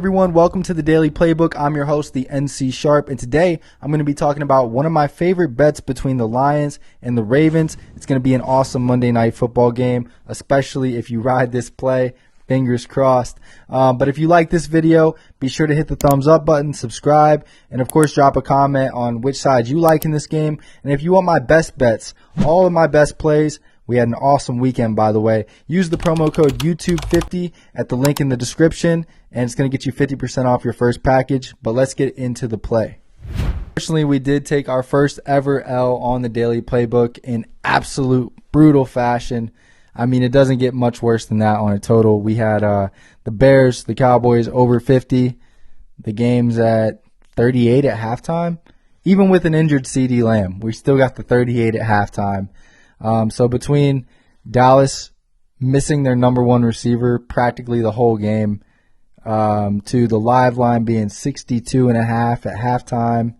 Everyone, welcome to the Daily Playbook. I'm your host, the NC Sharp, and today I'm going to be talking about one of my favorite bets between the Lions and the Ravens. It's going to be an awesome Monday Night Football game, especially if you ride this play. Fingers crossed. But if you like this video, be sure to hit the thumbs up button, subscribe, and of course drop a comment on which side you like in this game. And if you want my best bets, all of my best plays, we had an awesome weekend, by the way. Use the promo code YouTube50 at the link in the description, and it's going to get you 50% off your first package. But let's get into the play. Unfortunately, we did take our first ever L on the Daily Playbook in absolute brutal fashion. I mean, it doesn't get much worse than that on a total. We had the Bears, the Cowboys over 50. The game's at 38 at halftime. Even with an injured CeeDee Lamb, we still got the 38 at halftime. So between Dallas missing their number one receiver practically the whole game, to the live line being 62.5 at halftime,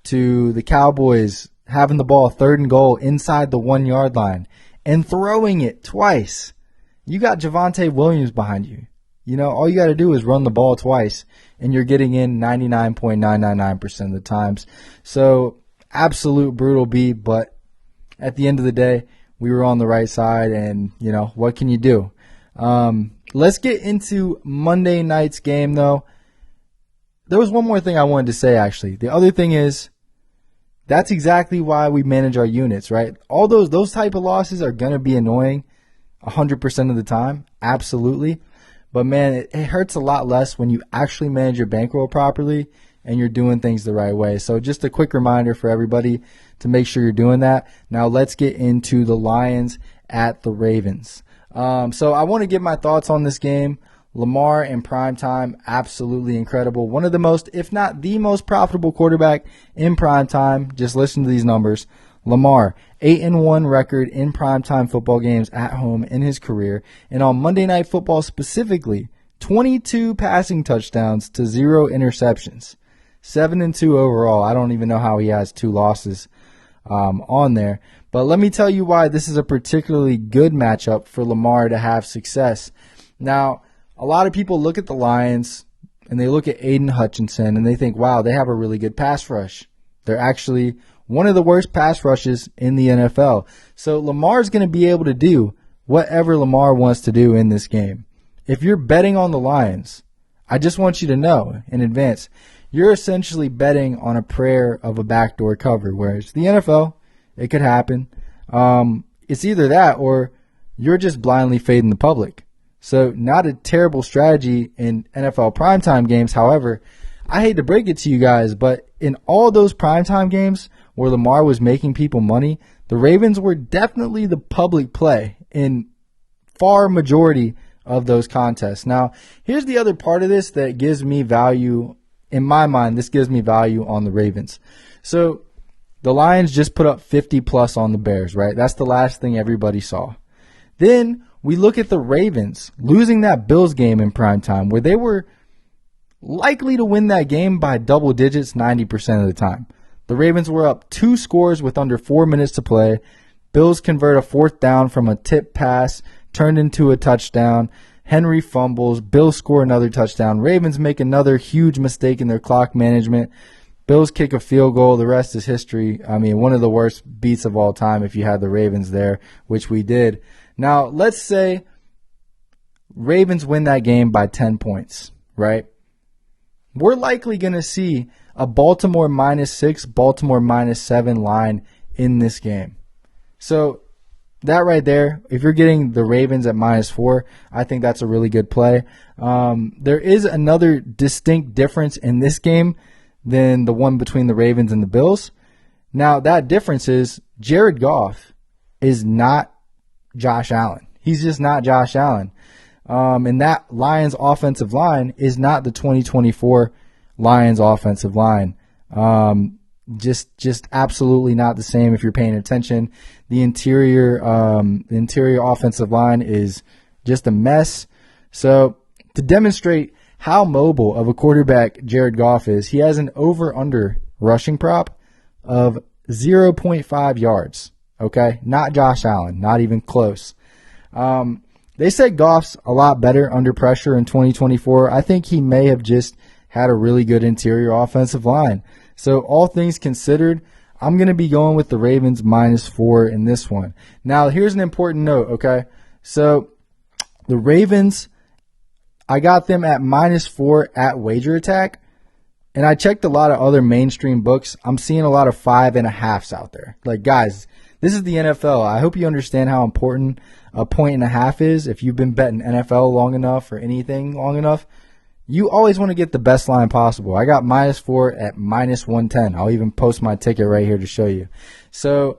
to the Cowboys having the ball 3rd and goal inside the 1 yard line and throwing it twice. You got Javonte Williams behind you. You know, all you got to do is run the ball twice and you're getting in 99.999% of the times. So absolute brutal beat, but at the end of the day, we were on the right side, and, you know, what can you do? Let's get into Monday night's game, though. There was one more thing I wanted to say, actually. The other thing is, that's exactly why we manage our units, right? All those type of losses are going to be annoying 100% of the time, absolutely. But, man, it hurts a lot less when you actually manage your bankroll properly and you're doing things the right way. So just a quick reminder for everybody to make sure you're doing that. Now let's get into the Lions at the Ravens. So I want to give my thoughts on this game. Lamar in prime time, absolutely incredible. One of the most, if not the most profitable quarterback in prime time. Just listen to these numbers. Lamar, 8-1 record in primetime football games at home in his career. And on Monday Night Football specifically, 22 passing touchdowns to 0 interceptions. 7-2 overall. I don't even know how he has 2 losses on there. But let me tell you why this is a particularly good matchup for Lamar to have success. Now, a lot of people look at the Lions and they look at Aiden Hutchinson and they think, wow, they have a really good pass rush. They're actually one of the worst pass rushes in the NFL. So Lamar's going to be able to do whatever Lamar wants to do in this game. If you're betting on the Lions, I just want you to know in advance, you're essentially betting on a prayer of a backdoor cover, whereas the NFL, it could happen. It's either that or you're just blindly fading the public. So not a terrible strategy in NFL primetime games. However, I hate to break it to you guys, but in all those primetime games where Lamar was making people money, the Ravens were definitely the public play in far majority of those contests. Now, here's the other part of this that gives me value. In my mind, this gives me value on the Ravens. So the Lions just put up 50 plus on the Bears, right? That's the last thing everybody saw. Then we look at the Ravens losing that Bills game in primetime where they were likely to win that game by double digits 90% of the time. The Ravens were up 2 scores with under 4 minutes to play. Bills convert a 4th down from a tip pass, turned into a touchdown. Henry fumbles. Bills score another touchdown. Ravens make another huge mistake in their clock management. Bills kick a field goal. The rest is history. I mean, one of the worst beats of all time if you had the Ravens there, which we did. Now, let's say Ravens win that game by 10 points, right? We're likely going to see a Baltimore -6, Baltimore -7 line in this game. So that right there, if you're getting the Ravens at -4, I think that's a really good play. There is another distinct difference in this game than the one between the Ravens and the Bills. Now, that difference is Jared Goff is not Josh Allen. He's just not Josh Allen. And that Lions offensive line is not the 2024 Lions offensive line. Just absolutely not the same if you're paying attention. The interior offensive line is just a mess. So to demonstrate how mobile of a quarterback Jared Goff is, he has an over-under rushing prop of 0.5 yards. Okay, not Josh Allen, not even close. They said Goff's a lot better under pressure in 2024. I think he may have just had a really good interior offensive line. So all things considered, I'm going to be going with the Ravens -4 in this one. Now, here's an important note, okay? So the Ravens, I got them at -4 at Wager Attack. And I checked a lot of other mainstream books. I'm seeing a lot of 5.5s out there. Like, guys, this is the NFL. I hope you understand how important a 1.5 is. If you've been betting NFL long enough or anything long enough, you always want to get the best line possible. I got -4 at -110. I'll even post my ticket right here to show you. So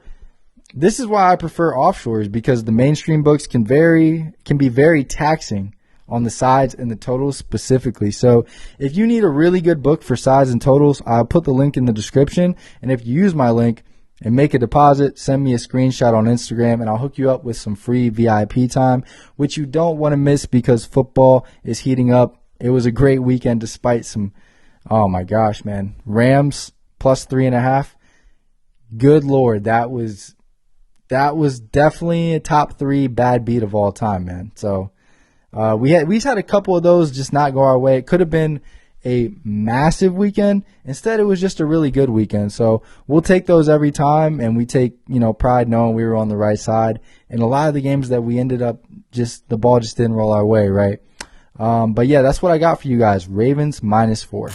this is why I prefer offshores, because the mainstream books can be very taxing on the sides and the totals specifically. So if you need a really good book for sides and totals, I'll put the link in the description. And if you use my link and make a deposit, send me a screenshot on Instagram and I'll hook you up with some free VIP time, which you don't want to miss because football is heating up. It was a great weekend despite some, oh my gosh, man. Rams +3.5. Good Lord. That was definitely a top 3 bad beat of all time, man. So, we had a couple of those just not go our way. It could have been a massive weekend. Instead, it was just a really good weekend. So we'll take those every time, and we take, pride knowing we were on the right side. And a lot of the games that we ended up the ball just didn't roll our way, right? But yeah, that's what I got for you guys. Ravens -4.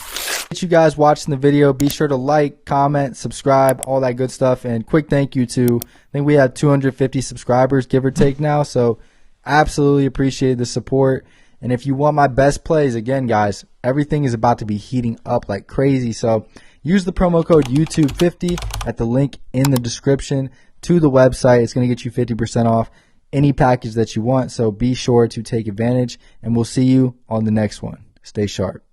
Thank you guys watching the video. Be sure to like, comment, subscribe, all that good stuff. And quick thank you to, I think we have 250 subscribers, give or take now. So absolutely appreciate the support. And if you want my best plays, again, guys, everything is about to be heating up like crazy. So use the promo code YouTube50 at the link in the description to the website. It's going to get you 50% off any package that you want. So be sure to take advantage, and we'll see you on the next one. Stay sharp.